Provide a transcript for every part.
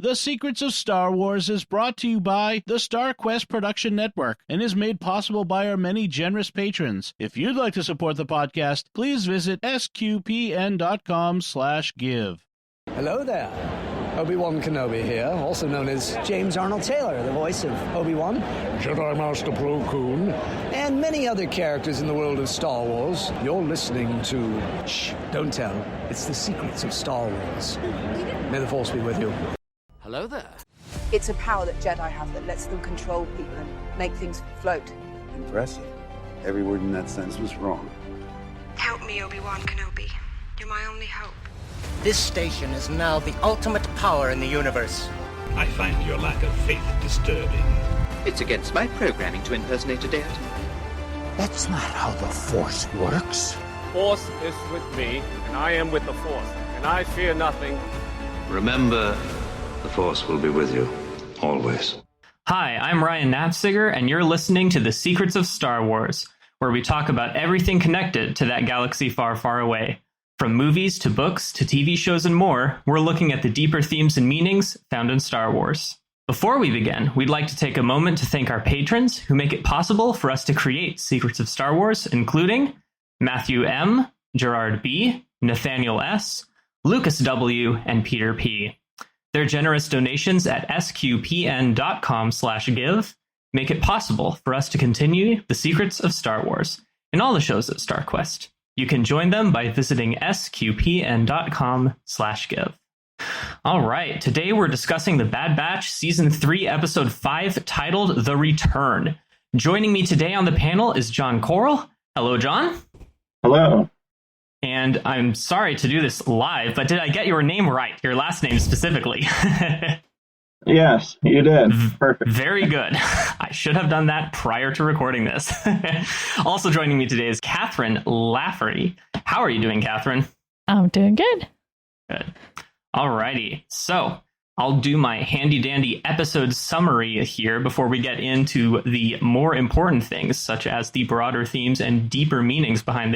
The Secrets of Star Wars is brought to you by the StarQuest Production Network and is made possible by our many generous patrons. If you'd like to support the podcast, please visit sqpn.com/give. Hello there. Obi-Wan Kenobi here, also known as James Arnold Taylor, the voice of Obi-Wan, Jedi Master Plo Koon, and many other characters in the world of Star Wars. You're listening to... Shh, don't tell. It's The Secrets of Star Wars. May the Force be with you. Hello there. It's a power that Jedi have that lets them control people and make things float. Impressive. Every word in that sentence was wrong. Help me, Obi-Wan Kenobi. You're my only hope. This station is now the ultimate power in the universe. I find your lack of faith disturbing. It's against my programming to impersonate a deity. That's not how the Force works. Force is with me, and I am with the Force, and I fear nothing. Remember, the Force will be with you, always. Hi, I'm Ryan Nafziger, and you're listening to The Secrets of Star Wars, where we talk about everything connected to that galaxy far, far away. From movies to books to TV shows and more, we're looking at the deeper themes and meanings found in Star Wars. Before we begin, we'd like to take a moment to thank our patrons who make it possible for us to create Secrets of Star Wars, including Matthew M., Gerard B., Nathaniel S., Lucas W., and Peter P. Their generous donations at sqpn.com/give make it possible for us to continue the Secrets of Star Wars and all the shows at StarQuest. You can join them by visiting sqpn.com/give. All right, today we're discussing The Bad Batch Season 3, Episode 5, titled The Return. Joining me today on the panel is Jon Koral. Hello, John. Hello. And I'm sorry to do this live, but did I get your name right? Your last name specifically? Yes, you did. Perfect. Very good. I should have done that prior to recording this. Also joining me today is Kathryn Laffrey. How are you doing, Kathryn? I'm doing good. Good. Alrighty. So I'll do my handy dandy episode summary here before we get into the more important things, such as the broader themes and deeper meanings behind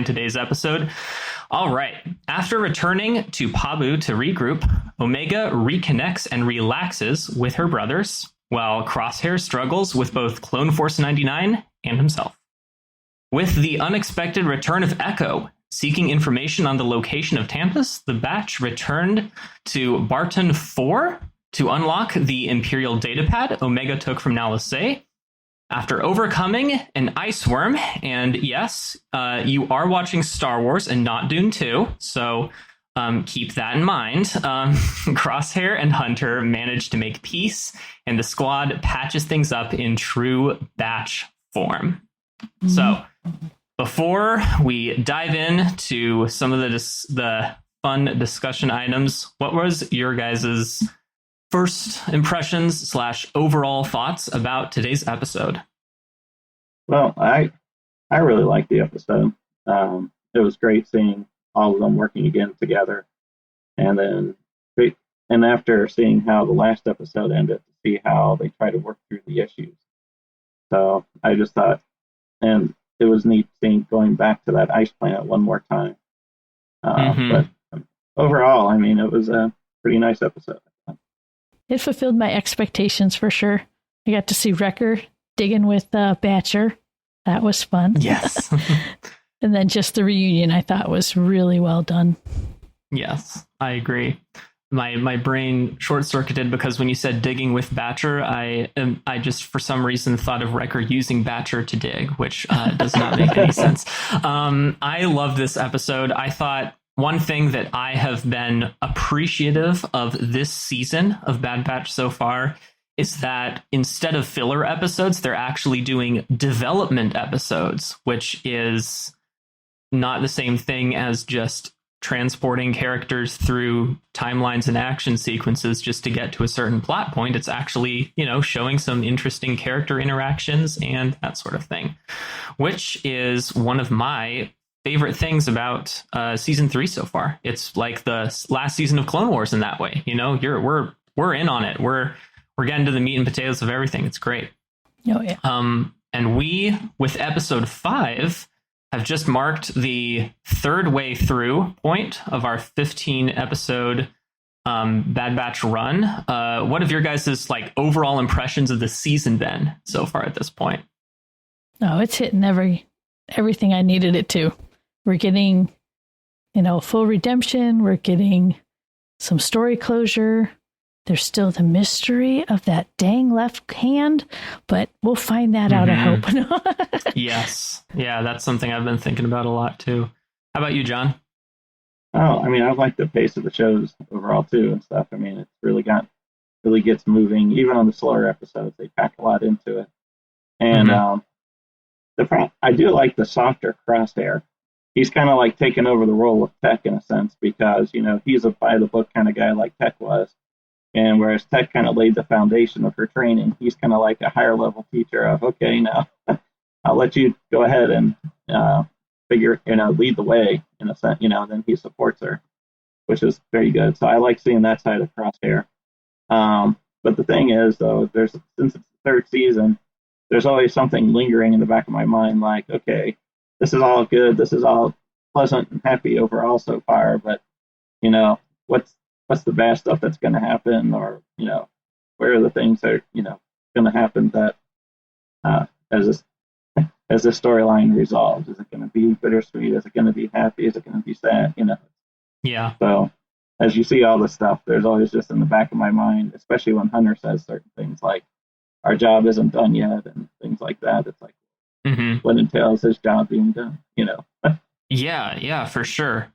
today's episode. All right. After returning to Pabu to regroup, Omega reconnects and relaxes with her brothers, while Crosshair struggles with both Clone Force 99 and himself. With the unexpected return of Echo, seeking information on the location of Tampus, the batch returned to Barton 4 to unlock the Imperial datapad Omega took from Nala Se. After overcoming an ice worm, and yes, you are watching Star Wars and not Dune 2, so keep that in mind. Crosshair and Hunter managed to make peace, and the squad patches things up in true batch form. So, before we dive into some of the fun discussion items, what was your guys' first impressions / overall thoughts about today's episode? Well, I really liked the episode. It was great seeing all of them working again together, and after seeing how the last episode ended, to see how they try to work through the issues. So I just thought, and it was neat seeing going back to that ice planet one more time. But overall, I mean, it was a pretty nice episode. It fulfilled my expectations for sure. I got to see Wrecker digging with Batcher. That was fun. Yes. And then just the reunion I thought was really well done. Yes, I agree. My brain short-circuited because when you said digging with Batcher, I just for some reason thought of Wrecker using Batcher to dig, which does not make any sense. I love this episode. I thought one thing that I have been appreciative of this season of Bad Batch so far is that instead of filler episodes, they're actually doing development episodes, which is not the same thing as just transporting characters through timelines and action sequences just to get to a certain plot point. It's actually, showing some interesting character interactions and that sort of thing, which is one of my favorite things about season 3 so far. It's like the last season of Clone Wars in that way. We're in on it. We're getting to the meat and potatoes of everything. It's great. Oh yeah. And we, with episode 5, have just marked the third way through point of our 15 episode Bad Batch run. What have your guys' like overall impressions of the season been so far at this point? Oh, it's hitting everything I needed it to. We're getting, full redemption. We're getting some story closure. There's still the mystery of that dang left hand, but we'll find that out, I hope. Yes. Yeah, that's something I've been thinking about a lot too. How about you, John? Oh, I mean, I like the pace of the shows overall too and stuff. I mean, it's really gets moving. Even on the slower episodes, they pack a lot into it. And I do like the softer Crosshair. He's kind of like taking over the role of Tech in a sense because, he's a by-the-book kind of guy like Tech was. And whereas Tech kind of laid the foundation of her training, he's kind of like a higher-level teacher of, okay, now I'll let you go ahead and lead the way in a sense, then he supports her, which is very good. So I like seeing that side of Crosshair. But the thing is, though, since it's the third season, there's always something lingering in the back of my mind, like, okay, this is all good, this is all pleasant and happy overall so far, but what's the bad stuff that's going to happen, or where are the things that are going to happen that as this storyline resolves? Is it going to be bittersweet? Is it going to be happy? Is it going to be sad? Yeah. So as you see all this stuff, there's always just in the back of my mind, especially when Hunter says certain things like, our job isn't done yet, and things like that. It's like, what entails his job being done, Yeah, for sure.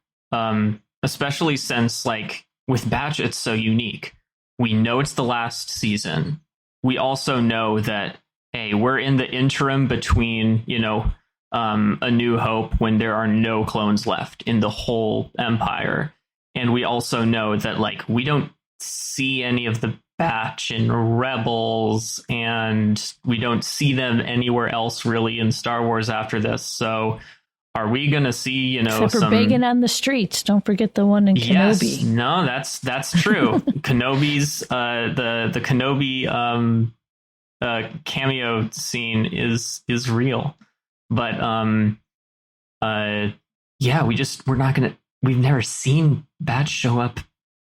Especially since, like, with Batch, it's so unique. We know it's the last season. We also know that, hey, we're in the interim between, A New Hope, when there are no clones left in the whole Empire. And we also know that, like, we don't see any of the Batch in Rebels, and we don't see them anywhere else really in Star Wars after this. So are we going to see, Except for begging on the streets. Don't forget the one in Kenobi. Yes, no, that's true. Kenobi's the Kenobi cameo scene is real. But we've never seen Batch show up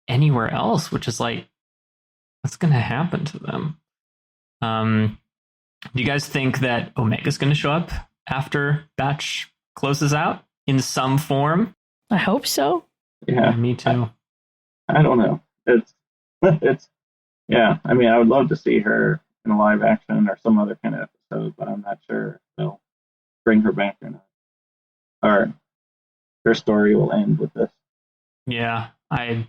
anywhere else, which is like, what's going to happen to them? Do you guys think that Omega's going to show up after Batch closes out in some form? I hope so. Yeah, me too. I don't know. It's yeah. I mean, I would love to see her in a live action or some other kind of episode, but I'm not sure if they'll bring her back or not. Or her story will end with this. Yeah, I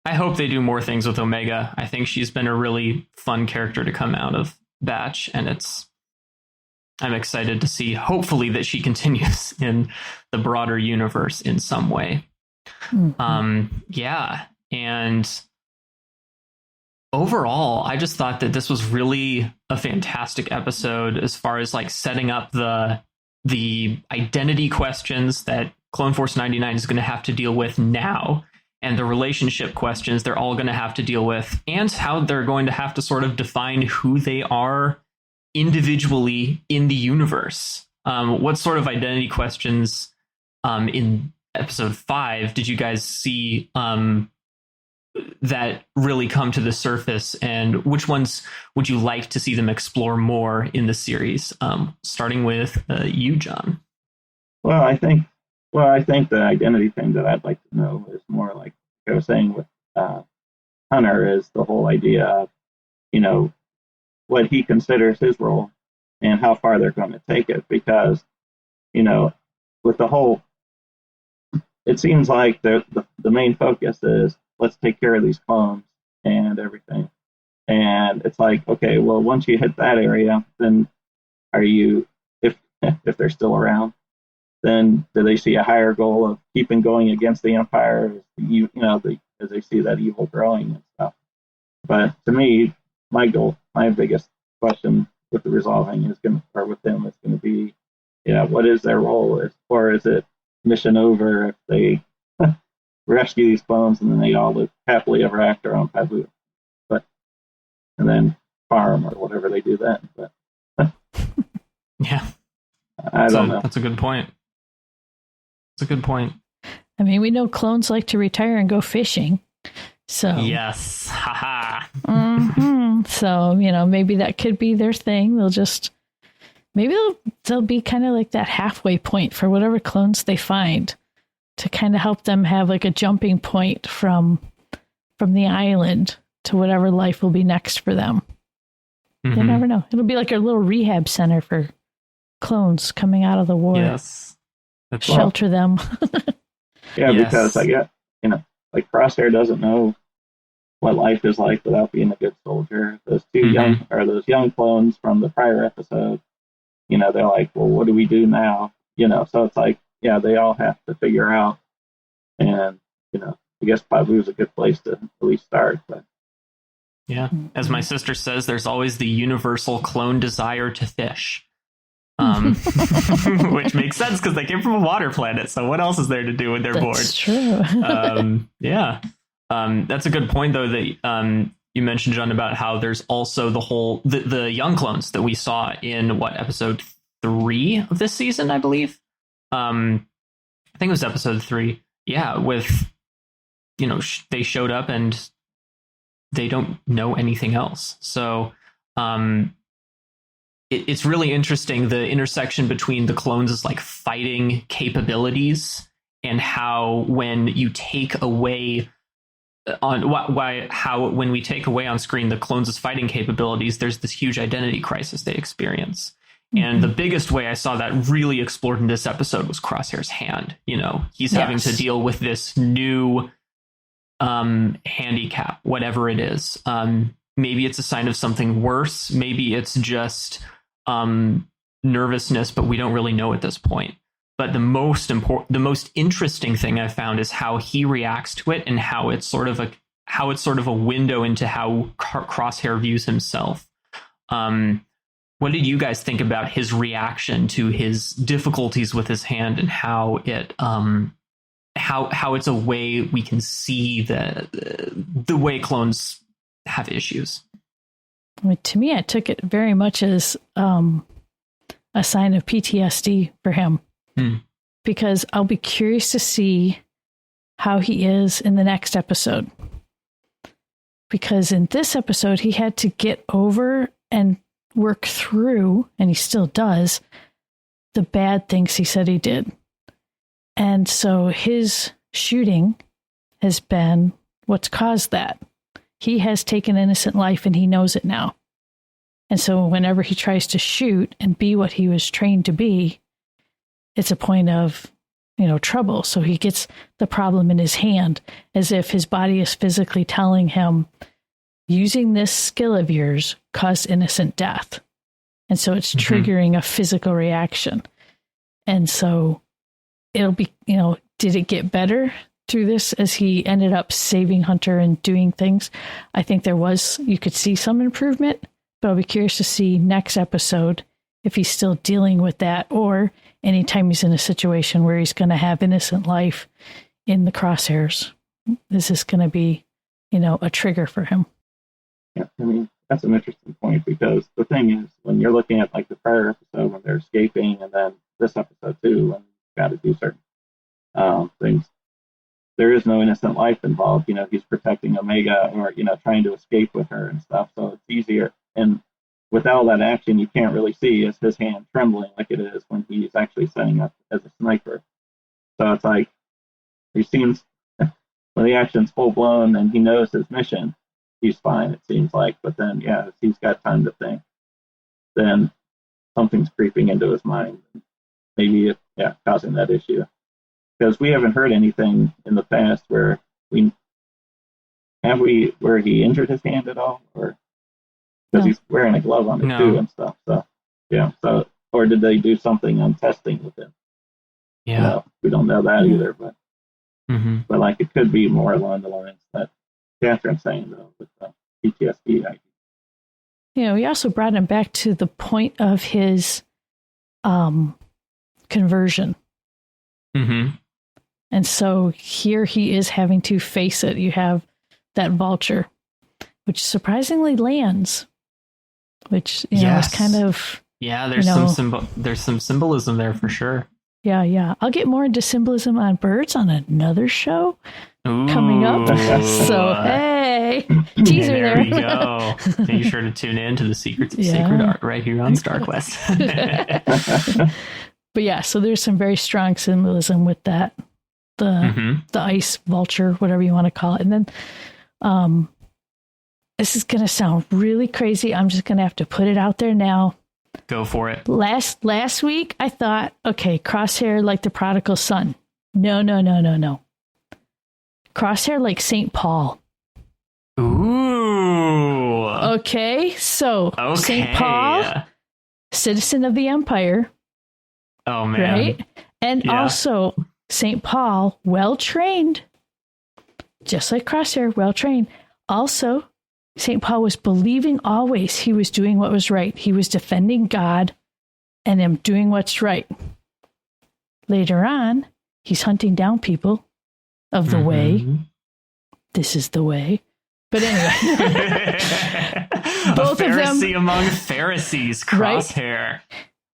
hope they do more things with Omega. I think she's been a really fun character to come out of Batch, and I'm excited to see, hopefully, that she continues in the broader universe in some way. Yeah, and overall, I just thought that this was really a fantastic episode as far as like setting up the identity questions that Clone Force 99 is going to have to deal with now, and the relationship questions they're all going to have to deal with, and how they're going to have to sort of define who they are individually in the universe. What sort of identity questions in episode 5 did you guys see that really come to the surface, and which ones would you like to see them explore more in the series? Starting with you, John. Well, I think the identity thing that I'd like to know is more like I was saying with Hunter, is the whole idea of, what he considers his role and how far they're going to take it. Because, with the whole, it seems like the main focus is, let's take care of these clones and everything. And it's like, okay, well, once you hit that area, then are you, if they're still around, then do they see a higher goal of keeping going against the Empire, as they see that evil growing and stuff? But to me, my biggest question with the resolving with them is going to be, what is their role? Or is it mission over if they rescue these clones and then they all live happily ever after on Pabu, and then farm or whatever they do then? But yeah, I don't know. That's a good point. It's a good point. I mean, we know clones like to retire and go fishing. So yes, haha. So maybe that could be their thing. They'll be kind of like that halfway point for whatever clones they find, to kind of help them have like a jumping point from the island to whatever life will be next for them. You never know. It'll be like a little rehab center for clones coming out of the war. Yes. Shelter them. Yeah, because I get, like Crosshair doesn't know what life is like without being a good soldier. Those those young clones from the prior episode, they're like, well, what do we do now? So it's like, yeah, they all have to figure out. And, I guess Pabu's a good place to at least start. But yeah, as my sister says, there's always the universal clone desire to fish. Which makes sense because they came from a water planet. So what else is there to do when they're bored? That's true. Yeah. That's a good point, though, that you mentioned, John, about how there's also the young clones that we saw in episode 3 of this season, I believe. I think it was episode 3. Yeah, with, they showed up and they don't know anything else. So it's really interesting, the intersection between the clones' like fighting capabilities and how when you take away when we take away on screen the clones' fighting capabilities, there's this huge identity crisis they experience. And the biggest way I saw that really explored in this episode was Crosshair's hand. He's having to deal with this new handicap, whatever it is. Maybe it's a sign of something worse. Maybe it's just nervousness, but we don't really know at this point. But the most interesting thing I found is how he reacts to it, and how it's sort of a window into how Crosshair views himself. What did you guys think about his reaction to his difficulties with his hand, and how it's a way we can see the way clones have issues? I mean, to me, I took it very much as a sign of PTSD for him, because I'll be curious to see how he is in the next episode. Because in this episode, he had to get over and work through, and he still does, the bad things he said he did. And so his shooting has been what's caused that. He has taken innocent life, and he knows it now. And so whenever he tries to shoot and be what he was trained to be, it's a point of, trouble. So he gets the problem in his hand, as if his body is physically telling him, using this skill of yours caused innocent death. And so it's triggering a physical reaction. And so it'll be, did it get better through this as he ended up saving Hunter and doing things? I think you could see some improvement, but I'll be curious to see next episode if he's still dealing with that, or anytime he's in a situation where he's going to have innocent life in the crosshairs. Is this going to be, a trigger for him? Yeah, I mean, that's an interesting point, because the thing is, when you're looking at like the prior episode when they're escaping, and then this episode too, when you've got to do certain things, there is no innocent life involved. He's protecting Omega, or, trying to escape with her and stuff. So it's easier. And with all that action, you can't really see is his hand trembling like it is when he's actually setting up as a sniper. So it's like, he seems, when the action's full blown and he knows his mission, he's fine, it seems like. But then, if he's got time to think, then something's creeping into his mind. Maybe causing that issue. Because we haven't heard anything in the past where he injured his hand at all, or because he's wearing a glove on it too and stuff. So or did they do something on testing with him? Yeah, we don't know that either. But but like, it could be more along the lines that Kathryn's saying, though, with the PTSD idea. We also brought him back to the point of his conversion. And so here he is having to face it. You have that vulture, which surprisingly lands, which is kind of there's some symbolism there for sure. I'll get more into symbolism on birds on another show, coming up. So, hey, teaser there. there. We go. Be sure to tune in to the Secrets of Sacred Art right here on Star Quest. But yeah, so there's some very strong symbolism with that. The ice vulture, whatever you want to call it. And then this is going to sound really crazy. I'm just going to have to put it out there now. Go for it. Last week, I thought, okay, Crosshair like the prodigal son. No. Crosshair like St. Paul. Ooh. Okay, so St. Paul, citizen of the Empire. Oh, man. Right? And also St. Paul, well-trained. Just like Crosshair, well-trained. Also, St. Paul was believing always he was doing what was right. He was defending God and him doing what's right. Later on, he's hunting down people of the way. This is the way. But anyway. Both a Pharisee of them among Pharisees, Crosshair. Right?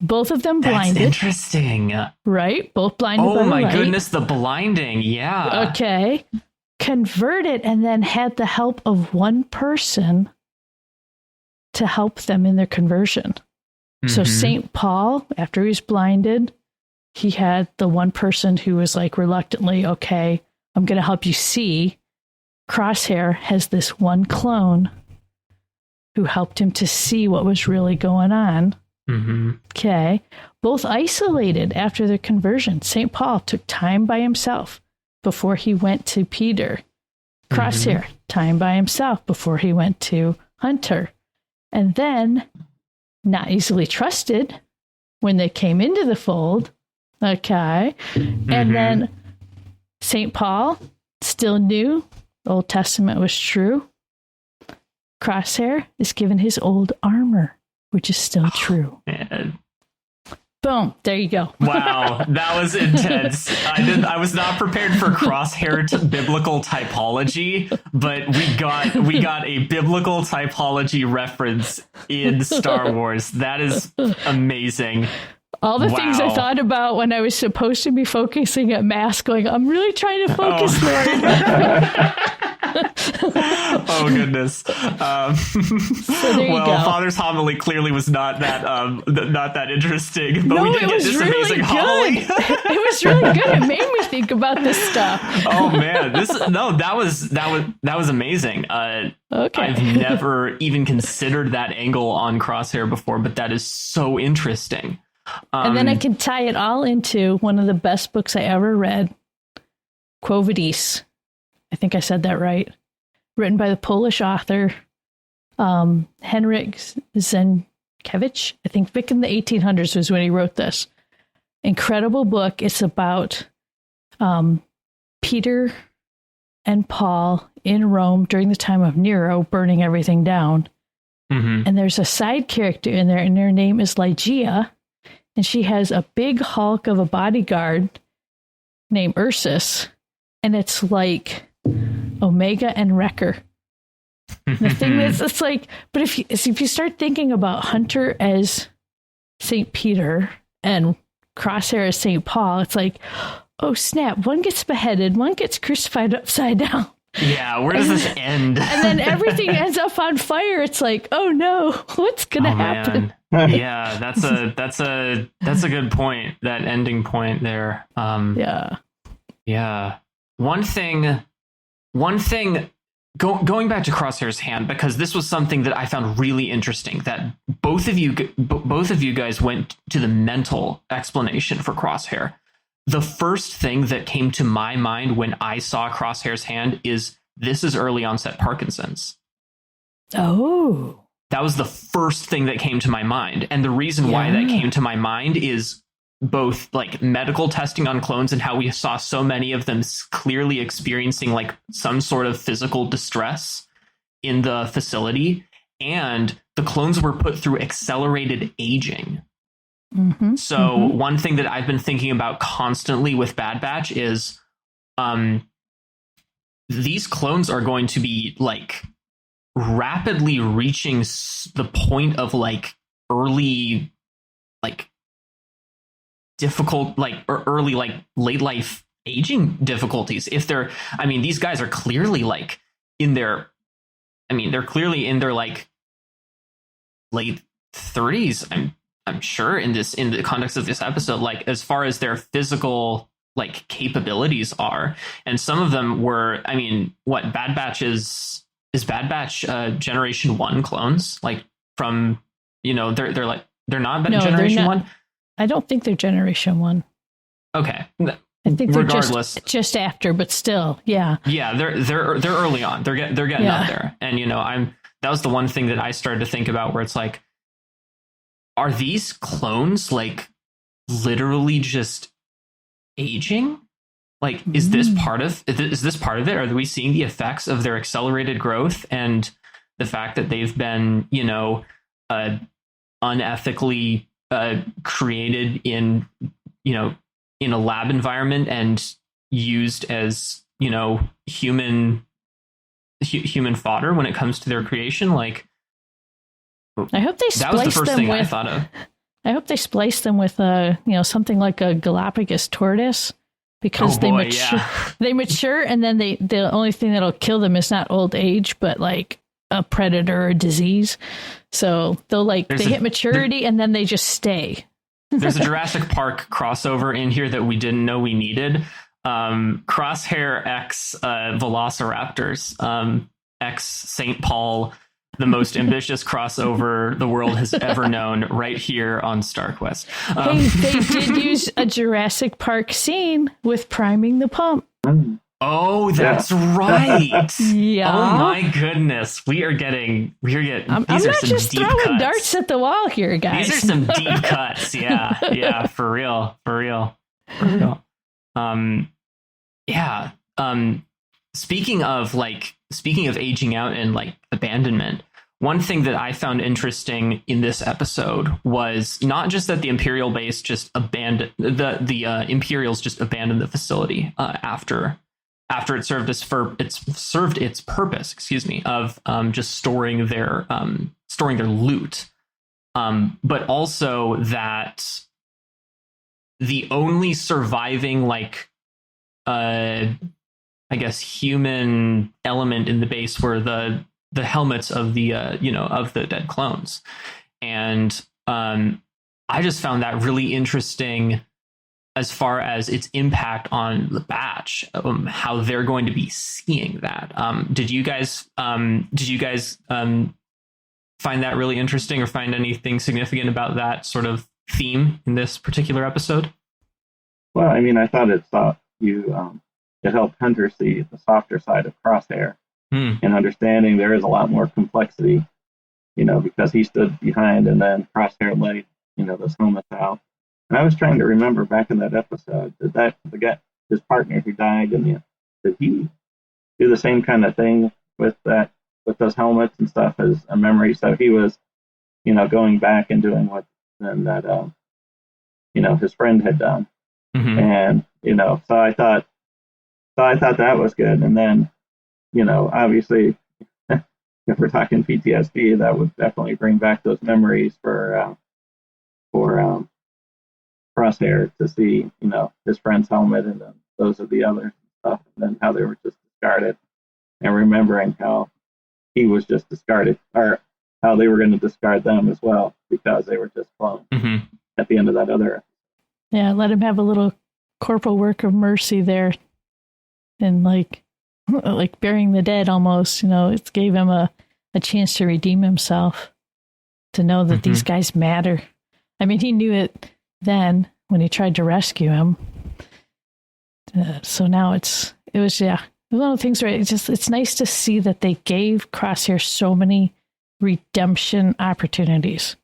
Both of them blinded. That's interesting. Right? Both blinded by the light. Oh my goodness, the blinding. Yeah. Okay. Converted and then had the help of one person to help them in their conversion. So St. Paul, after he was blinded, he had the one person who was like reluctantly, okay, I'm going to help you see. Crosshair has this one clone who helped him to see what was really going on. Okay. Both isolated after their conversion. St. Paul took time by himself before he went to Peter. Crosshair, time by himself before he went to Hunter. And then, not easily trusted when they came into the fold. Okay. And then St. Paul still knew the Old Testament was true. Crosshair is given his old armor, which is still true. Man. Boom. There you go. Wow. That was intense. I was not prepared for Crosshair biblical typology, but we got a biblical typology reference in Star Wars. That is amazing. All the things I thought about when I was supposed to be focusing at Mass, going, I'm really trying to focus, Lord. Oh, goodness. So there you go. Father's homily clearly was not that interesting, but we did get this really amazing homily. It was really good. It made me think about this stuff. Oh man, that was amazing. Okay. I've never even considered that angle on Crosshair before, but that is so interesting. And then I can tie it all into one of the best books I ever read, Quo Vadis. I think I said that right. Written by the Polish author, Henryk Sienkiewicz. I think back in the 1800s was when he wrote this. Incredible book. It's about Peter and Paul in Rome during the time of Nero, burning everything down. And there's a side character in there, and her name is Lygia. And she has a big hulk of a bodyguard named Ursus. And it's like Omega and Wrecker. The thing is, it's like, but if you start thinking about Hunter as St. Peter and Crosshair as St. Paul, it's like, oh snap, one gets beheaded, one gets crucified upside down. Yeah, where does this end? And then everything ends up on fire. It's like, oh no, what's gonna happen? Yeah, that's a good point. That ending point there. Yeah. One thing. Going back to Crosshair's hand, because this was something that I found really interesting. That both of you guys went to the mental explanation for Crosshair. The first thing that came to my mind when I saw Crosshair's hand is this is early onset Parkinson's. Oh. That was the first thing that came to my mind. And the reason why that came to my mind is both like medical testing on clones and how we saw so many of them clearly experiencing like some sort of physical distress in the facility. And the clones were put through accelerated aging. So one thing that I've been thinking about constantly with Bad Batch is these clones are going to be like rapidly reaching the point of like early, like difficult, like early, like late life aging difficulties. If they're, I mean, these guys are clearly like in their, I mean, they're clearly in their like late 30s. I'm sure in the context of this episode, like as far as their physical like capabilities are, and some of them were, I mean, what Bad Batch is Bad Batch Generation 1 clones, like from, you know, they're not Generation 1. I don't think they're Generation 1. Okay. I think they're just after, but still, yeah. Yeah, they're early on. They're getting up there. And you know, that was the one thing that I started to think about, where it's like, are these clones like literally just aging? Like, is this part of it? Are we seeing the effects of their accelerated growth and the fact that they've been, you know, unethically created in, you know, in a lab environment and used as, you know, human fodder when it comes to their creation? Like, I hope they that was the first thing I with, thought of. I hope they splice them with you know, something like a Galapagos tortoise, because they mature, and then the only thing that'll kill them is not old age, but like a predator or disease. So they'll like hit maturity and then they just stay. There's a Jurassic Park crossover in here that we didn't know we needed. Crosshair X Velociraptors, X St. Paul, the most ambitious crossover the world has ever known, right here on StarQuest. They did use a Jurassic Park scene with priming the pump. Oh, that's right. Yeah. Oh my goodness. I'm not just throwing cuts. darts at the wall here, guys. These are some deep cuts. Yeah. Yeah. For real. Yeah. Speaking of aging out and like abandonment, one thing that I found interesting in this episode was not just that the Imperial base just abandoned the Imperials just abandoned the facility after it served its purpose, of just storing their loot, but also that the only surviving I guess human element in the base were the helmets of the of the dead clones, and I just found that really interesting as far as its impact on the batch, how they're going to be seeing that. Did you guys find that really interesting, or find anything significant about that sort of theme in this particular episode? Well, I mean, I thought it helped Hunter see the softer side of Crosshair, and understanding there is a lot more complexity, because he stood behind and then Crosshair laid, those helmets out. And I was trying to remember back in that episode, his partner who died did he do the same kind of thing with those helmets and stuff as a memory? So he was, going back and doing what his friend had done. Mm-hmm. And, so I thought that was good. And then, obviously, if we're talking PTSD, that would definitely bring back those memories for Crosshair to see, his friend's helmet and then those of the other stuff, and then how they were just discarded, and remembering how he was just discarded, or how they were going to discard them as well because they were just clones at the end of that other. Yeah, let him have a little corporal work of mercy there, and like burying the dead almost. It gave him a chance to redeem himself, to know that these guys matter. I mean, he knew it then when he tried to rescue him. So now it was one of the things where it's nice to see that they gave Crosshair so many redemption opportunities.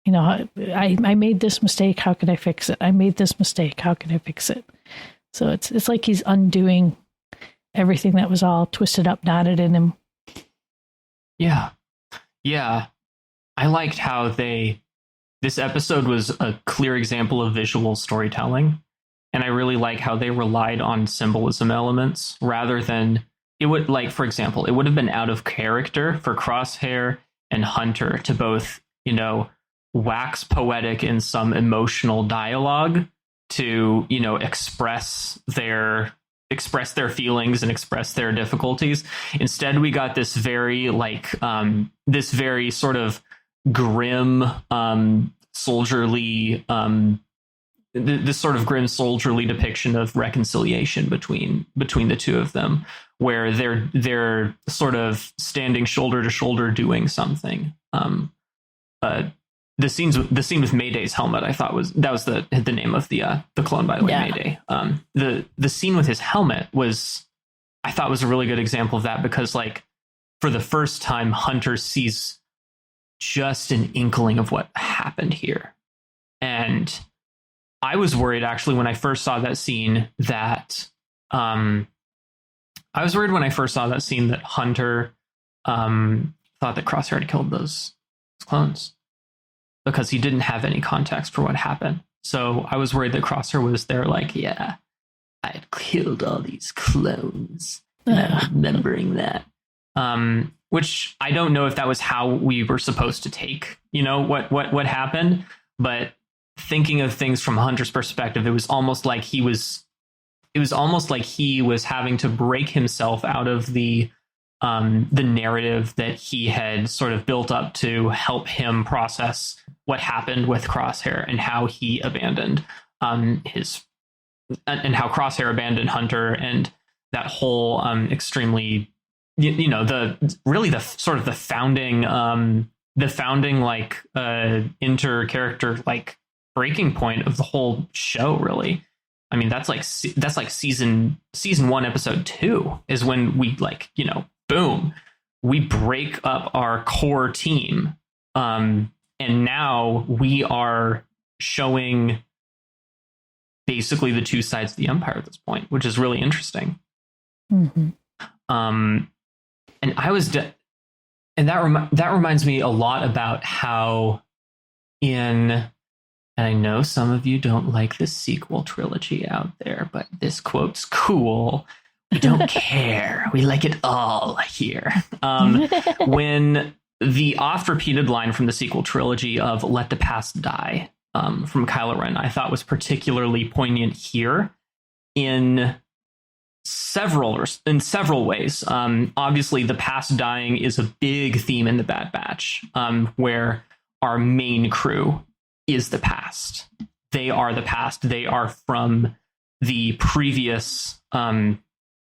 I made this mistake. How can I fix it? I made this mistake. How can I fix it? So it's like he's undoing everything that was all twisted up, knotted in him. Yeah. Yeah. I liked how this episode was a clear example of visual storytelling. And I really like how they relied on symbolism elements rather than for example, it would have been out of character for Crosshair and Hunter to both, wax poetic in some emotional dialogue to, you know, express their feelings and express their difficulties. Instead, we got this very this very sort of grim, soldierly, this sort of grim soldierly depiction of reconciliation between the two of them, where they're sort of standing shoulder to shoulder doing something. The scene with Mayday's helmet, I thought was the name of the clone, by the way, Mayday. The scene with his helmet I thought was a really good example of that, because like for the first time, Hunter sees just an inkling of what happened here. And I was worried actually when I first saw that scene that Hunter thought that Crosshair had killed those clones, because he didn't have any context for what happened. So I was worried that Crosshair was there like, yeah, I had killed all these clones. And I'm remembering that. Which I don't know if that was how we were supposed to take, you know, what happened. But thinking of things from Hunter's perspective, it was almost like he was having to break himself out of the narrative that he had sort of built up to help him process what happened with Crosshair and how he abandoned and how Crosshair abandoned Hunter, and that whole extremely, you know, the sort of the founding like inter-character like breaking point of the whole show, really. I mean, that's like season 1, episode 2 is when we, like, you know, boom, we break up our core team. And now we are showing basically the two sides of the Empire at this point, which is really interesting. Mm-hmm. And that reminds me a lot about how and I know some of you don't like the sequel trilogy out there, but this quote's cool. We don't care. We like it all here. When the oft-repeated line from the sequel trilogy of "Let the past die" from Kylo Ren, I thought was particularly poignant here in several ways. Obviously, the past dying is a big theme in the Bad Batch, where our main crew is the past. They are the past. They are from the previous.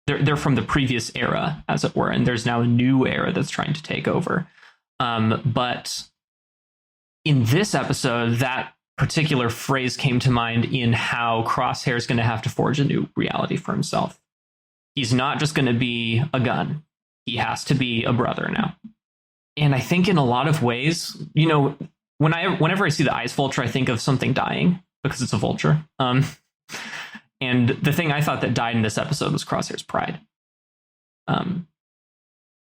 They're from the previous era, as it were, and there's now a new era that's trying to take over. But in this episode, that particular phrase came to mind in how Crosshair is going to have to forge a new reality for himself. He's not just going to be a gun. He has to be a brother now. And I think in a lot of ways, you know, whenever I see the Ice Vulture, I think of something dying because it's a vulture. And the thing I thought that died in this episode was Crosshair's pride.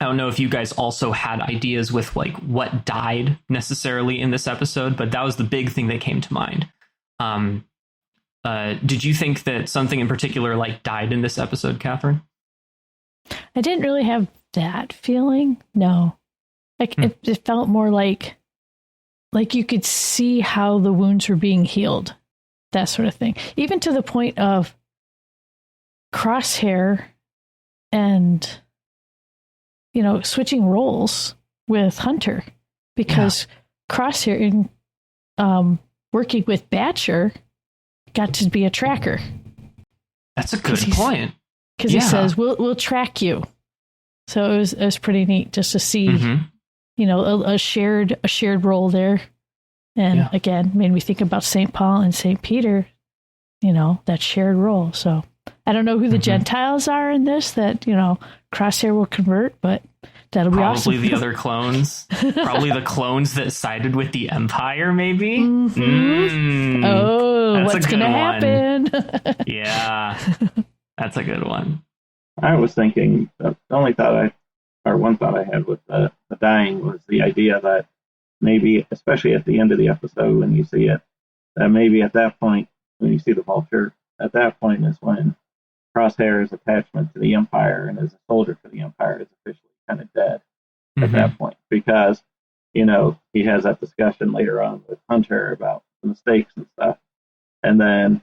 I don't know if you guys also had ideas with like what died necessarily in this episode, but that was the big thing that came to mind. Did you think that something in particular like died in this episode, Kathryn? I didn't really have that feeling. No, like it felt more like you could see how the wounds were being healed, that sort of thing. Even to the point of Crosshair and, you know, switching roles with Hunter, because Crosshair in working with Batcher got to be a tracker. That's a good point. Because he says, we'll track you. So it was pretty neat just to see, you know, a shared role there. And again, made me think about St. Paul and St. Peter, you know, that shared role. So I don't know who the Gentiles are in this that, you know, Crosshair will convert, but that'll be awesome. Probably the other clones. Probably the clones that sided with the Empire, maybe. Oh, what's going to happen? Yeah, that's a good one. I was thinking, the only thought one thought I had with the dying was the idea that maybe, especially at the end of the episode when you see it, that maybe at that point, when you see the vulture, at that point is when Crosshair's attachment to the Empire and as a soldier for the Empire is officially kind of dead at that point. Because, you know, he has that discussion later on with Hunter about the mistakes and stuff. And then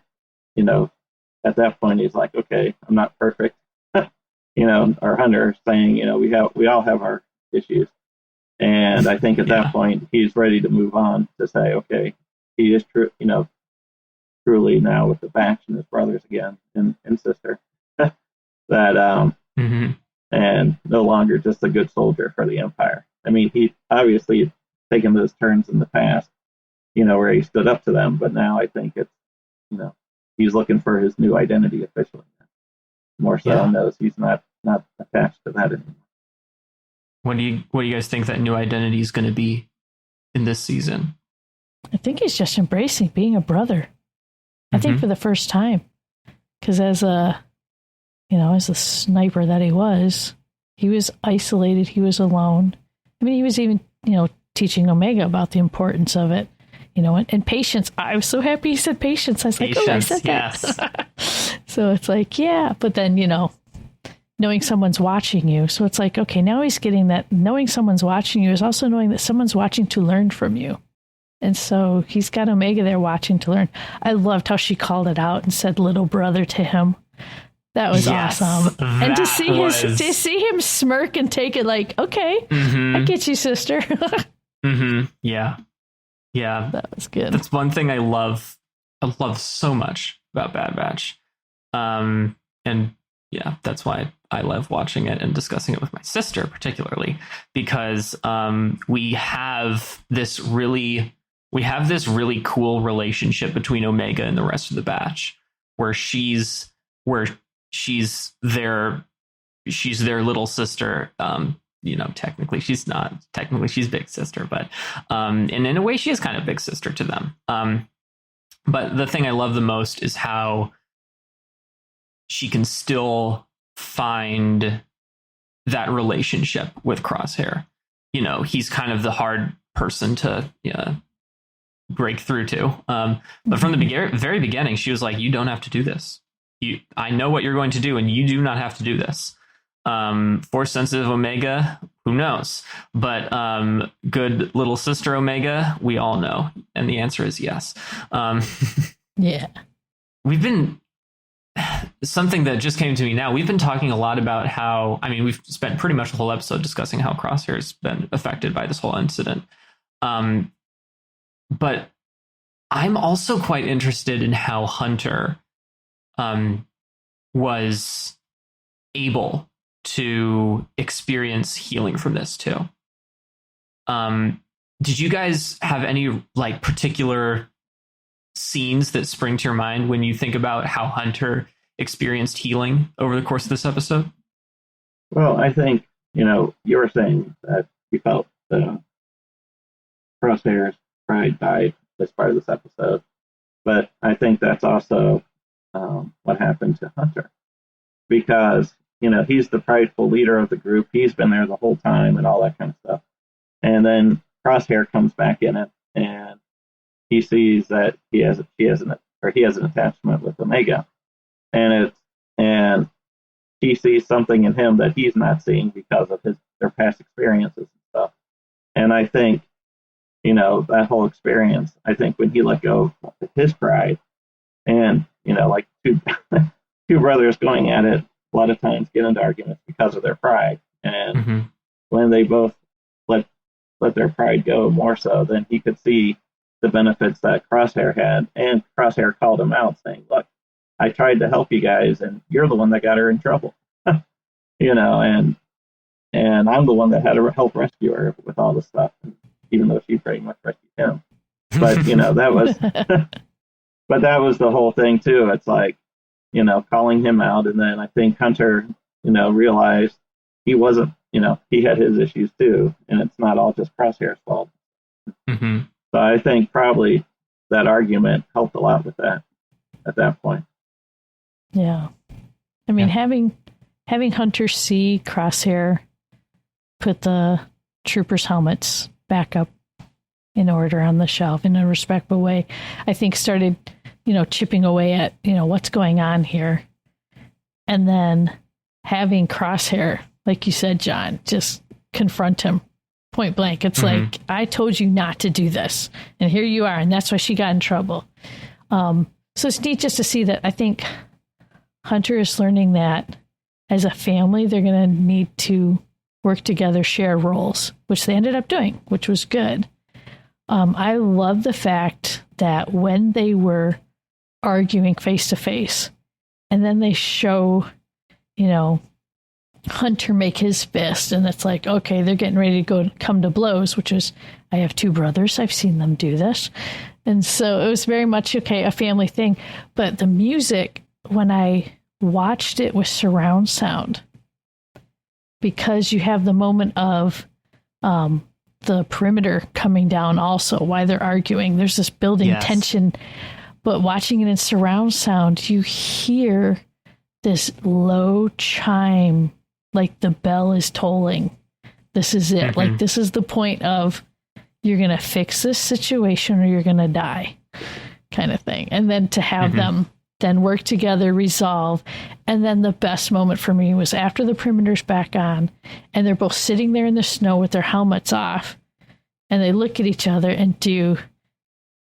at that point he's like, okay, I'm not perfect. Or Hunter saying, we all have our issues. And I think at that point he's ready to move on to say, okay, he is true, truly now with the Batch and his brothers again and sister that and no longer just a good soldier for the Empire. I mean, he obviously taken those turns in the past, where he stood up to them, but now I think it's, he's looking for his new identity officially. More so knows he's not attached to that anymore. What do you guys think that new identity is going to be in this season? I think he's just embracing being a brother. I think for the first time, because as a sniper that he was isolated. He was alone. I mean, he was even, teaching Omega about the importance of it, and patience. I was so happy he said patience. I was like, oh, I said that. So it's like, yeah, but then, knowing someone's watching you. So it's like, okay, now he's getting that. Knowing someone's watching you is also knowing that someone's watching to learn from you. And so he's got Omega there watching to learn. I loved how she called it out and said little brother to him. That was awesome. And to see him smirk and take it like, okay, I get you, sister. Yeah. That was good. That's one thing I love so much about Bad Batch. And yeah, that's why I love watching it and discussing it with my sister, particularly because we have this really cool relationship between Omega and the rest of the Batch, where she's their little sister. Technically she's not. Technically she's big sister, but and in a way she is kind of big sister to them. But the thing I love the most is how she can still find that relationship with Crosshair. He's kind of the hard person to break through to. But from the very beginning, she was like, you don't have to do this. I know what you're going to do, and you do not have to do this. Force sensitive Omega, who knows? But good little sister Omega, we all know. And the answer is yes. Yeah. Something that just came to me now, we've been talking a lot about how, we've spent pretty much the whole episode discussing how Crosshair's been affected by this whole incident. But I'm also quite interested in how Hunter was able to experience healing from this too. Did you guys have any particular scenes that spring to your mind when you think about how Hunter experienced healing over the course of this episode? Well, I think, you were saying that you felt Crosshair's pride died as part of this episode, but I think that's also what happened to Hunter, because he's the prideful leader of the group. He's been there the whole time and all that kind of stuff. And then Crosshair comes back in it, and he sees that he has an attachment with Omega, and he sees something in him that he's not seeing because of their past experiences and stuff. And I think, that whole experience, I think when he let go of his pride, and like two brothers going at it, a lot of times get into arguments because of their pride. And when they both let their pride go more so, then he could see the benefits that Crosshair had. And Crosshair called him out saying, look, I tried to help you guys, and you're the one that got her in trouble. And I'm the one that had to help rescue her with all this stuff, even though she pretty much rescued him. But, that was... But that was the whole thing, too. It's like, calling him out. And then I think Hunter, realized he wasn't, he had his issues, too. And it's not all just Crosshair's fault. So I think probably that argument helped a lot with that at that point. Yeah. Having Hunter see Crosshair put the troopers' helmets back up in order on the shelf in a respectful way, I think started, chipping away at, what's going on here. And then having Crosshair, like you said, John, just confront him point blank. It's like, I told you not to do this, and here you are. And that's why she got in trouble. So So it's neat just to see that. I think Hunter is learning that as a family, they're going to need to work together, share roles, which they ended up doing, which was good. I love the fact that when they were arguing face to face, and then they show, Hunter make his fist, and it's like, okay, they're getting ready to come to blows, which is, I have two brothers. I've seen them do this. And so it was very much, okay, a family thing. But the music, when I watched it with surround sound, because you have the moment of the perimeter coming down also while they're arguing. There's this building tension, but watching it in surround sound, you hear this low chime, like the bell is tolling. This is it. Mm-hmm. Like, this is the point of, you're going to fix this situation or you're going to die, kind of thing. And then to have them then work together, resolve. And then the best moment for me was after the perimeter's back on and they're both sitting there in the snow with their helmets off, and they look at each other and do,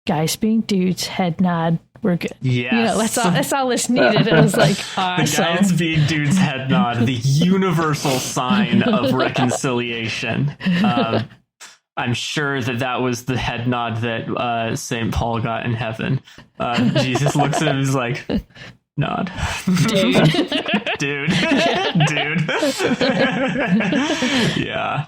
guys being dudes, head nod, we're good. Yes. That's all this needed. It was like, awesome. The guys being dudes, head nod, the universal sign of reconciliation. I'm sure that was the head nod that St. Paul got in heaven. Jesus looks at him and is like, nod. Dude. Dude. Yeah.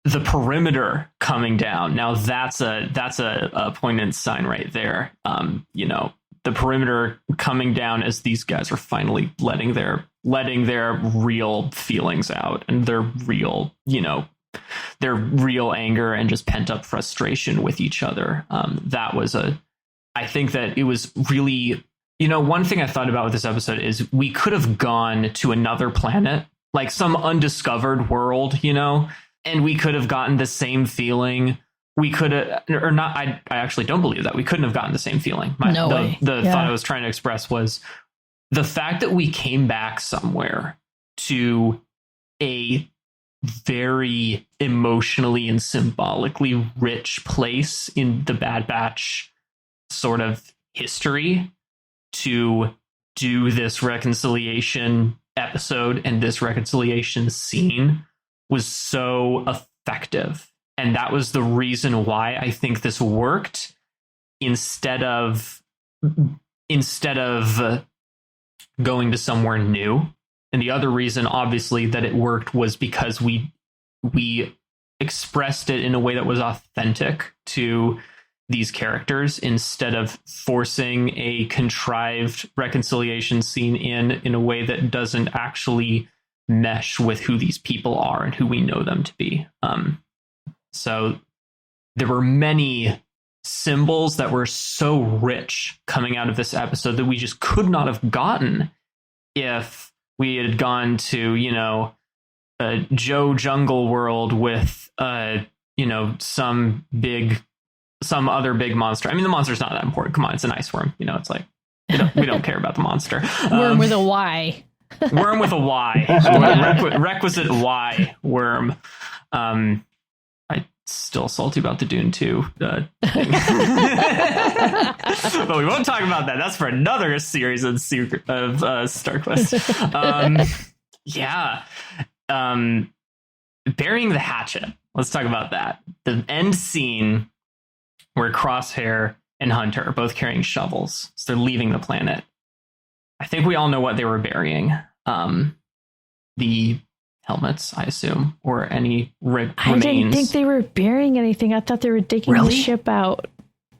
The perimeter coming down. Now that's a poignant sign right there. The perimeter coming down as these guys are finally letting their real feelings out and their real anger and just pent up frustration with each other. I think that it was really, one thing I thought about with this episode is we could have gone to another planet, like some undiscovered world, and we could have gotten the same feeling. We could have, or not. I actually don't believe that we couldn't have gotten the same feeling. The thought I was trying to express was the fact that we came back somewhere to a very emotionally and symbolically rich place in the Bad Batch sort of history to do this reconciliation episode and this reconciliation scene was so effective. And that was the reason why I think this worked instead of going to somewhere new. And the other reason, obviously, that it worked was because we expressed it in a way that was authentic to these characters instead of forcing a contrived reconciliation scene in a way that doesn't actually mesh with who these people are and who we know them to be. So there were many symbols that were so rich coming out of this episode that we just could not have gotten if we had gone to, a Joe Jungle world with, some other big monster. I mean, the monster's not that important. Come on, it's an ice worm. It's like, we don't care about the monster. Worm with a Y. Worm with a Y. Requisite Y worm. I'm still salty about the Dune 2 thing. But we won't talk about that. That's for another series of Star Quest. Burying the hatchet. Let's talk about that. The end scene where Crosshair and Hunter are both carrying shovels. So they're leaving the planet. I think we all know what they were burying. The helmets, I assume, or any remains. I didn't think they were burying anything. I thought they were digging the ship out.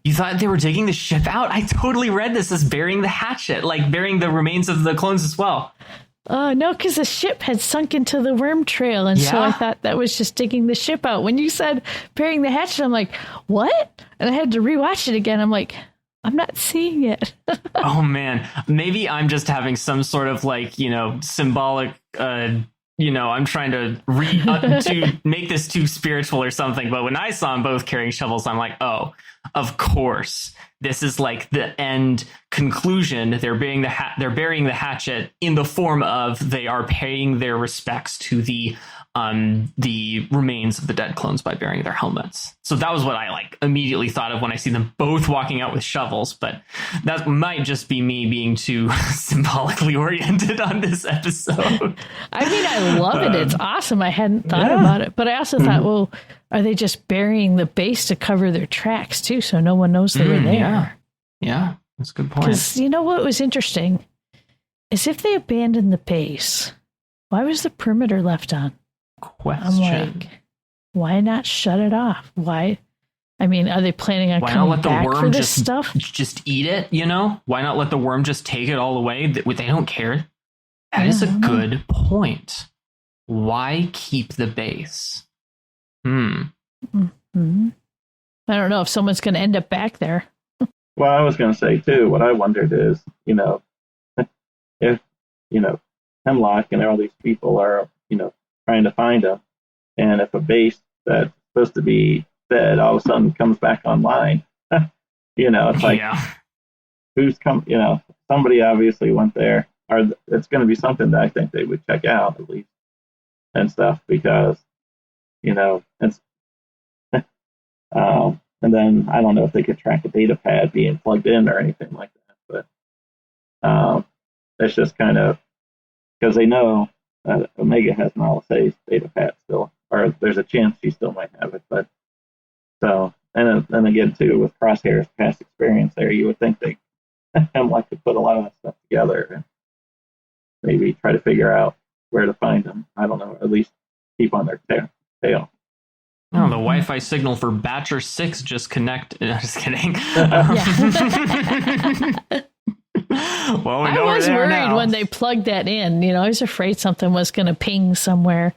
You thought they were digging the ship out? I totally read this as burying the hatchet, like burying the remains of the clones as well. No, because the ship had sunk into the worm trail, and so I thought that was just digging the ship out. When you said burying the hatchet, I'm like, what? And I had to rewatch it again. I'm like, I'm not seeing it. Oh, man. Maybe I'm just having some sort of symbolic... I'm trying to to make this too spiritual or something. But when I saw them both carrying shovels, I'm like, oh, of course. This is like the end conclusion. They're burying the hatchet in the form of they are paying their respects to the the remains of the dead clones by burying their helmets. So that was what I like immediately thought of when I see them both walking out with shovels. But that might just be me being too symbolically oriented on this episode. I mean, I love it. It's awesome. I hadn't thought about it, but I also thought, well, are they just burying the base to cover their tracks too, so no one knows they were there? Yeah, that's a good point. Because you know what was interesting is if they abandoned the base, why was the perimeter left on? Question. I'm like, why not shut it off? Why? I mean, are they planning on coming back for this stuff? Just eat it, you know? Why not let the worm just take it all away? They don't care. That is a good point. Why keep the base? Mm-hmm. I don't know if someone's going to end up back there. Well, I was going to say, too, what I wondered is, you know, if, you know, Hemlock and all these people are, you know, trying to find him, and if a base that's supposed to be dead all of a sudden comes back online, you know, it's like, who's come, you know, somebody obviously went there, or it's going to be something that I think they would check out at least and stuff, because, you know, it's, and then I don't know if they could track a data pad being plugged in or anything like that, but it's just kind of, because they know Omega has an LSA's data pad still, or there's a chance she still might have it. But so, and then again too, with Crosshair's past experience there, you would think they like to put a lot of that stuff together and maybe try to figure out where to find them. I don't know, at least keep on their tail. Oh, the Wi-Fi signal for Batcher 6 just connected. No, just kidding. Well, we know I was worried now. when they plugged that in. You know, I was afraid something was going to ping somewhere.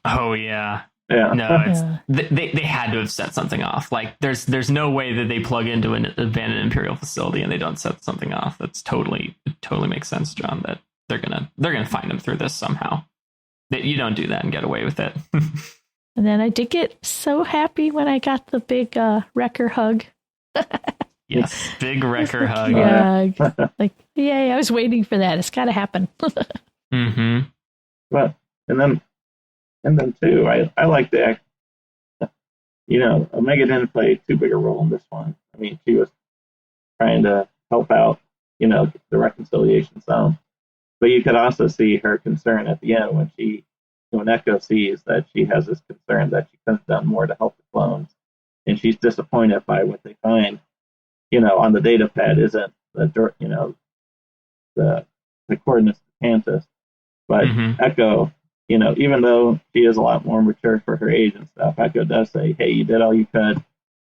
Oh yeah. Yeah. No, they had to have set something off. Like there's no way that they plug into an abandoned Imperial facility and they don't set something off. That's totally makes sense, John. That they're gonna find them through this somehow. That you don't do that and get away with it. And then I did get so happy when I got the big Wrecker hug. Yes, big Wrecker hug. Like, yay, I was waiting for that. It's got to happen. Mm-hmm. But, and then too, I like the act. You know, Omega didn't play too big a role in this one. I mean, she was trying to help out, you know, the reconciliation some. But you could also see her concern at the end when Echo sees that she has this concern that she could have done more to help the clones. And she's disappointed by what they find, you know, on the data pad isn't the, you know, the coordinates to Tantus. But Echo, you know, even though she is a lot more mature for her age and stuff, Echo does say, hey, you did all you could,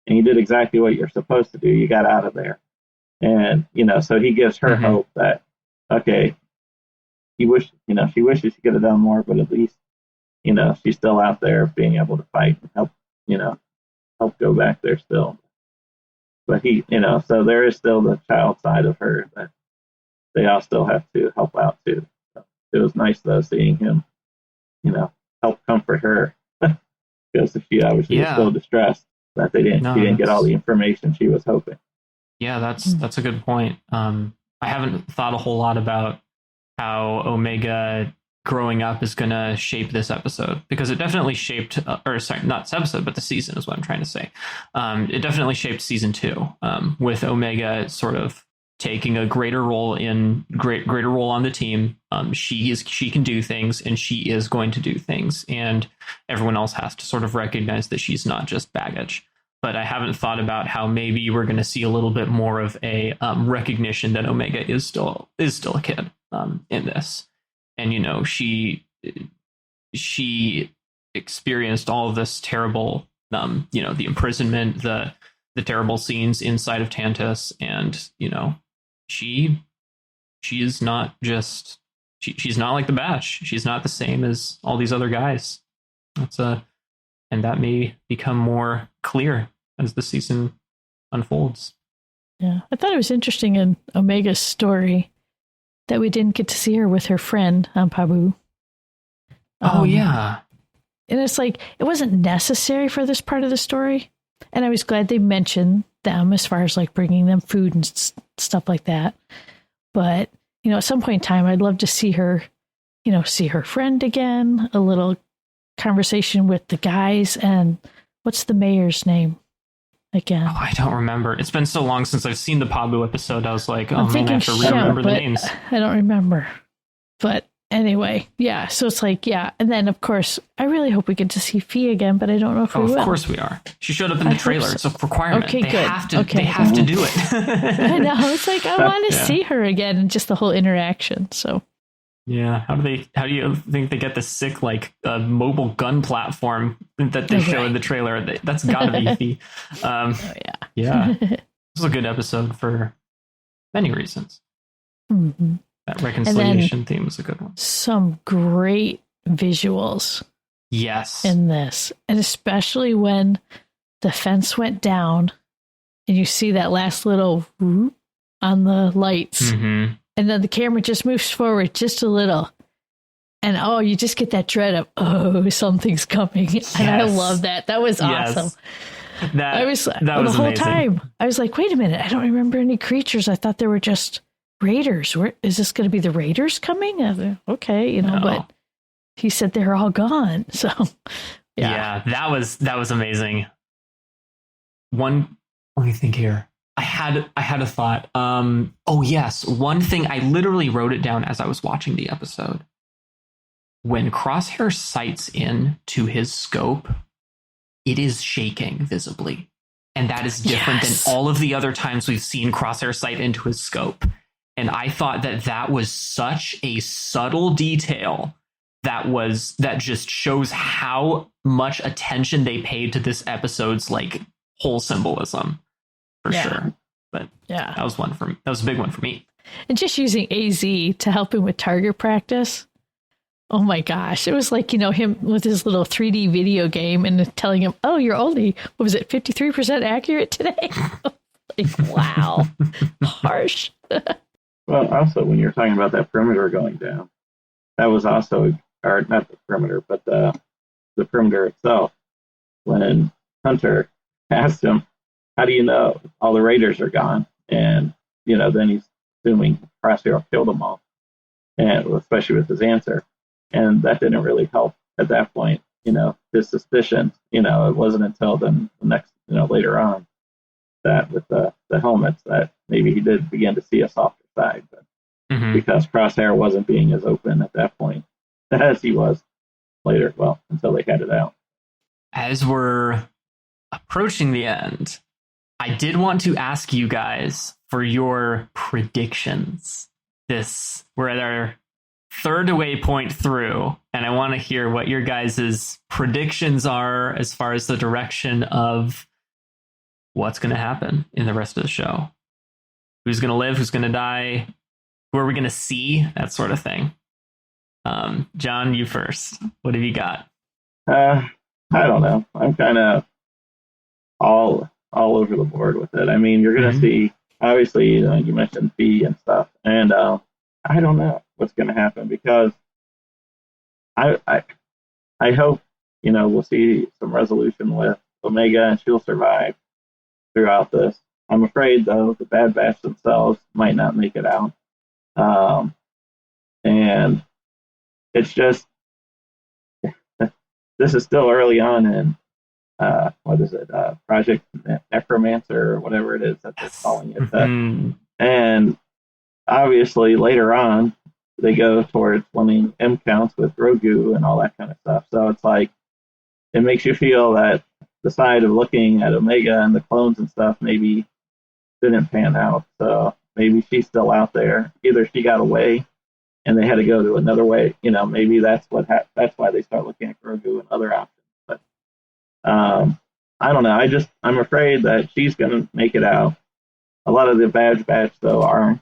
and you did exactly what you're supposed to do. You got out of there. And, you know, so he gives her hope that, okay, she wishes she could have done more, but at least, you know, she's still out there being able to fight and help, you know, help go back there still. But he, you know, so there is still the child side of her that they all still have to help out too. So it was nice though seeing him, you know, help comfort her because she obviously was still distressed that she didn't get all the information she was hoping. Yeah, that's a good point. I haven't thought a whole lot about how Omega growing up is going to shape this episode, because it definitely shaped, not this episode, but the season is what I'm trying to say. It definitely shaped season 2, with Omega sort of taking a greater role on the team. She can do things, and she is going to do things, and everyone else has to sort of recognize that she's not just baggage. But I haven't thought about how maybe we're going to see a little bit more of a recognition that Omega is still a kid in this. And, you know, she experienced all of this terrible, you know, the imprisonment, the terrible scenes inside of Tantus. And, you know, she is not just, she's not like the Batch. She's not the same as all these other guys. And that may become more clear as the season unfolds. Yeah, I thought it was interesting in Omega's story that we didn't get to see her with her friend on Pabu. Oh, yeah. And it's like, it wasn't necessary for this part of the story. And I was glad they mentioned them as far as like bringing them food and stuff like that. But, you know, at some point in time, I'd love to see her, you know, see her friend again, a little conversation with the guys and what's the mayor's name again? Oh, I don't remember. It's been so long since I've seen the Pabu episode. I was like, I have to Shemp, remember the names. I don't remember. But anyway, yeah. So it's like, yeah. And then, of course, I really hope we get to see Fee again, but I don't know if we will. Of course we are. She showed up in the trailer. So. It's a requirement. Okay, they good. They have to do it. I know. It's like, I want to see her again and just the whole interaction. So. Yeah. How do you think they get the sick, like, mobile gun platform that they show in the trailer? That's got to be Fee. Yeah. This was a good episode for many reasons. Mm-hmm. That reconciliation theme was a good one. Some great visuals. Yes. In this. And especially when the fence went down and you see that last little whoop on the lights. Mm-hmm. And then the camera just moves forward just a little. And you just get that dread of, something's coming. Yes. And I love that. That was awesome. That was the whole amazing. time. I was like, wait a minute. I don't remember any creatures. I thought there were just raiders. Is this going to be the raiders coming? Okay, but he said they're all gone. So, yeah, that was amazing. Let me think here. I had a thought. Oh yes, one thing I literally wrote it down as I was watching the episode. When Crosshair sights in to his scope, it is shaking visibly, and that is different than all of the other times we've seen Crosshair sight into his scope. And I thought that was such a subtle detail that just shows how much attention they paid to this episode's like whole symbolism, for sure. But that was a big one for me. And just using AZ to help him with target practice. Oh my gosh. It was like, him with his little 3D video game and telling him, you're only, 53% accurate today? Like, wow. Harsh. Well, also, when you're talking about that perimeter going down, that was also, or not the perimeter, but the perimeter itself. When Hunter asked him, how do you know all the raiders are gone? And, then he's assuming Crosshair killed them all, and especially with his answer. And that didn't really help at that point, his suspicion. It wasn't until then the next, later on, that with the helmets that maybe he did begin to see a softer side. But because Crosshair wasn't being as open at that point as he was later, until they had it out. As we're approaching the end, I did want to ask you guys for your predictions. We're at our third away point through, and I want to hear what your guys' predictions are as far as the direction of what's going to happen in the rest of the show. Who's going to live? Who's going to die? Who are we going to see? That sort of thing. John, you first. What have you got? I don't know. I'm kind of all over the board with it. I mean, you're going to see, obviously, you mentioned Fee and stuff, and I don't know what's going to happen, because I hope, we'll see some resolution with Omega and she'll survive throughout this. I'm afraid, though, the Bad Batch themselves might not make it out. And it's just, this is still early on in, Project Necromancer, or whatever it is that they're calling it. And obviously, later on, they go towards wanting M counts with Grogu and all that kind of stuff. So it's like, it makes you feel that the side of looking at Omega and the clones and stuff maybe didn't pan out. So maybe she's still out there. Either she got away and they had to go to another way. Maybe that's that's why they start looking at Grogu and other options. But I don't know. I'm afraid that she's going to make it out. A lot of the Bad Batch, though, aren't.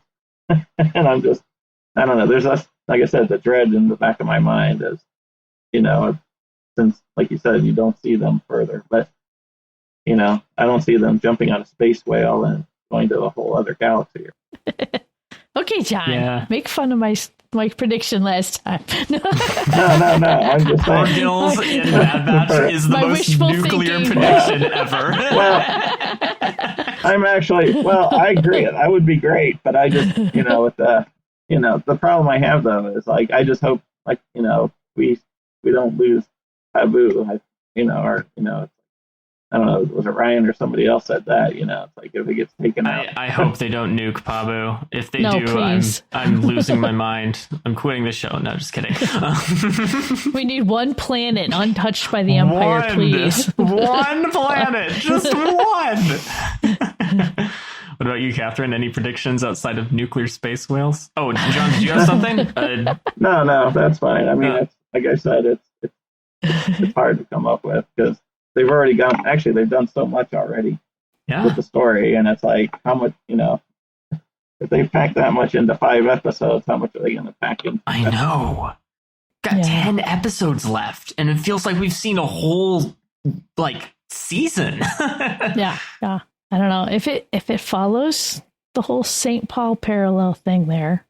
And I don't know. There's like I said, the dread in the back of my mind is, since, like you said, you don't see them further. But, I don't see them jumping on a space whale and going to a whole other galaxy. Okay, John. Make fun of my prediction last time. No. I'm just saying. Organelles in Bad Batch is the most nuclear prediction ever. Well, I'm actually, I agree. That would be great. But I just, with the problem I have, though, is like, I just hope, like, we don't lose taboo. I don't know, was it Ryan or somebody else said that? It's like if it gets taken out. I hope they don't nuke Pabu. If they do, please. I'm losing my mind. I'm quitting the show. No, just kidding. We need one planet untouched by the Empire, please. One planet, just one. What about you, Kathryn? Any predictions outside of nuclear space whales? Oh, John, did you have something? No, that's fine. I mean, it's, like I said, it's hard to come up with because they've already they've done so much already with the story, and it's like, how much, if they pack that much into 5 episodes, how much are they going to pack in? I know. Got 10 episodes left, and it feels like we've seen a whole, season. Yeah. I don't know. If it follows the whole St. Paul parallel thing there,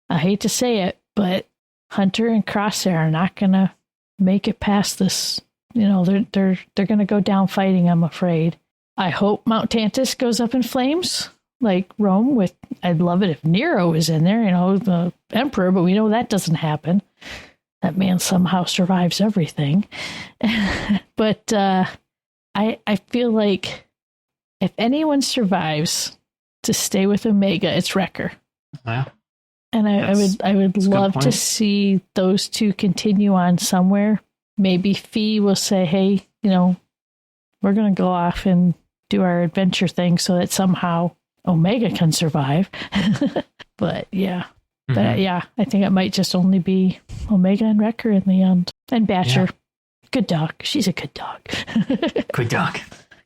I hate to say it, but Hunter and Crosshair are not going to make it past this. They're going to go down fighting, I'm afraid. I hope Mount Tantus goes up in flames like Rome I'd love it if Nero was in there, the emperor, but we know that doesn't happen. That man somehow survives everything. But I feel like if anyone survives to stay with Omega, it's Wrecker. Yeah. And I would love to see those two continue on somewhere. Maybe Fee will say, hey, we're going to go off and do our adventure thing so that somehow Omega can survive. But yeah. Mm-hmm. But yeah, I think it might just only be Omega and Wrecker in the end. And Batcher. Yeah. Good dog. She's a good dog. Good dog.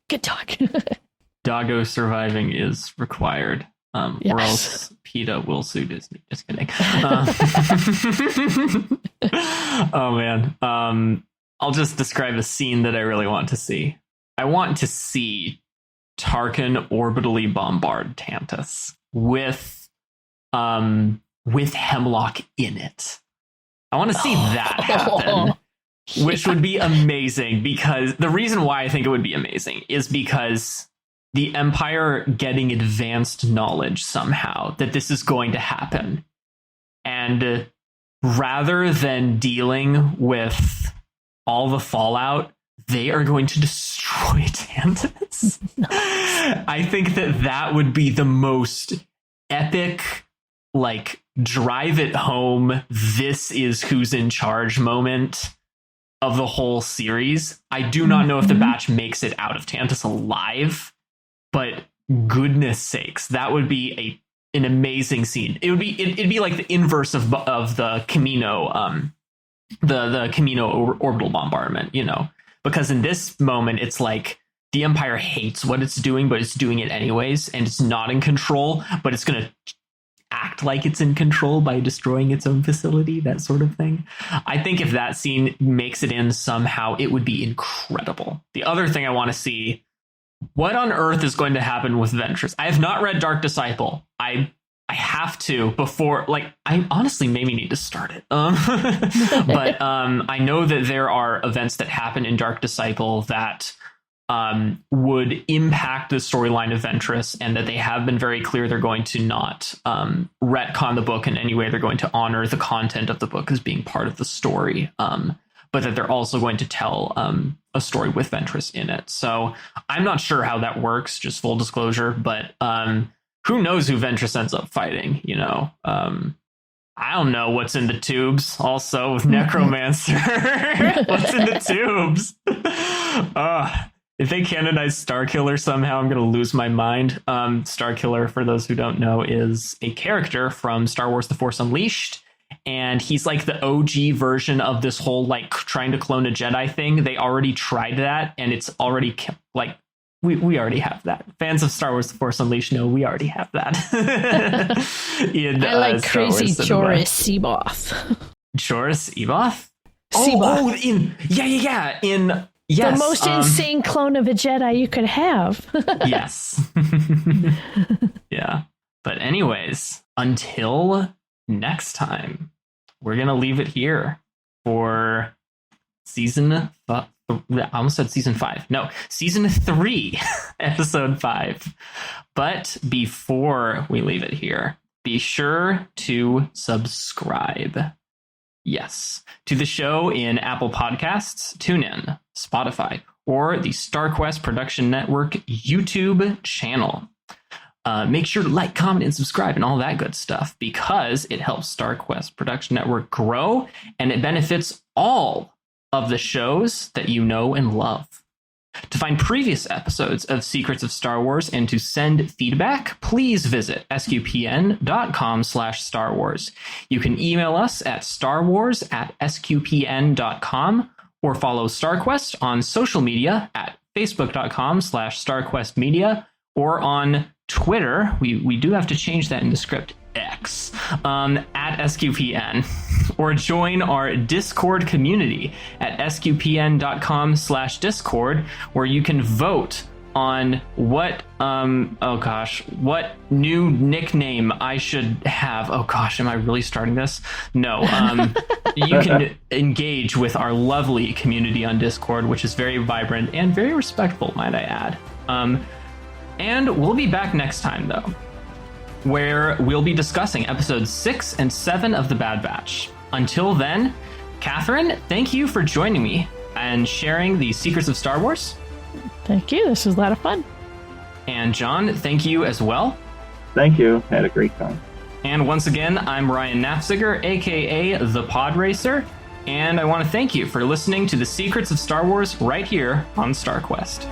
Good dog. Doggo surviving is required. Or else PETA will sue Disney. Just kidding. Oh, man. I'll just describe a scene that I really want to see. I want to see Tarkin orbitally bombard Tantus with Hemlock in it. I want to see that happen, which would be amazing, because the reason why I think it would be amazing is because the Empire getting advanced knowledge somehow that this is going to happen. And rather than dealing with all the fallout, they are going to destroy Tantus. I think that would be the most epic, drive it home, this is who's in charge moment of the whole series. I do not know if the batch makes it out of Tantus alive, but goodness sakes, that would be an amazing scene. It'd be like the inverse of the Camino, the Camino orbital bombardment, because in this moment it's like the Empire hates what it's doing, but it's doing it anyways, and it's not in control, but it's going to act like it's in control by destroying its own facility, that sort of thing. I think if that scene makes it in somehow, it would be incredible. The other thing I want to see, what on earth is going to happen with Ventress? I have not read Dark Disciple. I have to before, I honestly maybe need to start it. But I know that there are events that happen in Dark Disciple that would impact the storyline of Ventress, and that they have been very clear they're going to not retcon the book in any way. They're going to honor the content of the book as being part of the story, but that they're also going to tell a story with Ventress in it. So I'm not sure how that works, just full disclosure, but who knows who Ventress ends up fighting, I don't know what's in the tubes also with Necromancer. What's in the tubes? If they canonize Starkiller somehow, I'm going to lose my mind. Starkiller, for those who don't know, is a character from Star Wars The Force Unleashed. And he's like the OG version of this whole trying to clone a Jedi thing. They already tried that, and it's already we already have that. Fans of Star Wars The Force Unleashed know we already have that. I like crazy Joris Seaboth. Joris Seaboth? Seaboth. Yes. The most insane clone of a Jedi you could have. Yes. Yeah. But anyways, until next time, we're going to leave it here for season 5. I almost said season 5. No, season 3, episode 5. But before we leave it here, be sure to subscribe. Yes, to the show in Apple Podcasts, TuneIn, Spotify, or the StarQuest Production Network YouTube channel. Make sure to like, comment, and subscribe and all that good stuff because it helps StarQuest Production Network grow and it benefits all of the shows that you know and love. To find previous episodes of Secrets of Star Wars and to send feedback, please visit sqpn.com/Star Wars. You can email us at starwars@sqpn.com or follow StarQuest on social media at facebook.com/StarQuestMedia or on Twitter. We do have to change that in the script. X at SQPN, or join our Discord community at sqpn.com/Discord, where you can vote on what what new nickname I should have. Oh gosh, am I really starting this? No. You can engage with our lovely community on Discord, which is very vibrant and very respectful, might I add. And we'll be back next time, though, where we'll be discussing episodes 6 and 7 of The Bad Batch. Until then, Kathryn, thank you for joining me and sharing the secrets of Star Wars. Thank you. This was a lot of fun. And Jon, thank you as well. Thank you. Had a great time. And once again, I'm Ryan Nafziger, aka The Pod Racer, and I want to thank you for listening to the Secrets of Star Wars right here on StarQuest.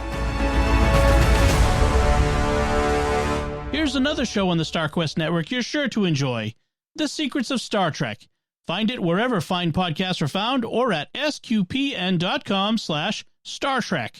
Here's another show on the StarQuest Network you're sure to enjoy, The Secrets of Star Trek. Find it wherever fine podcasts are found or at sqpn.com/Star Trek.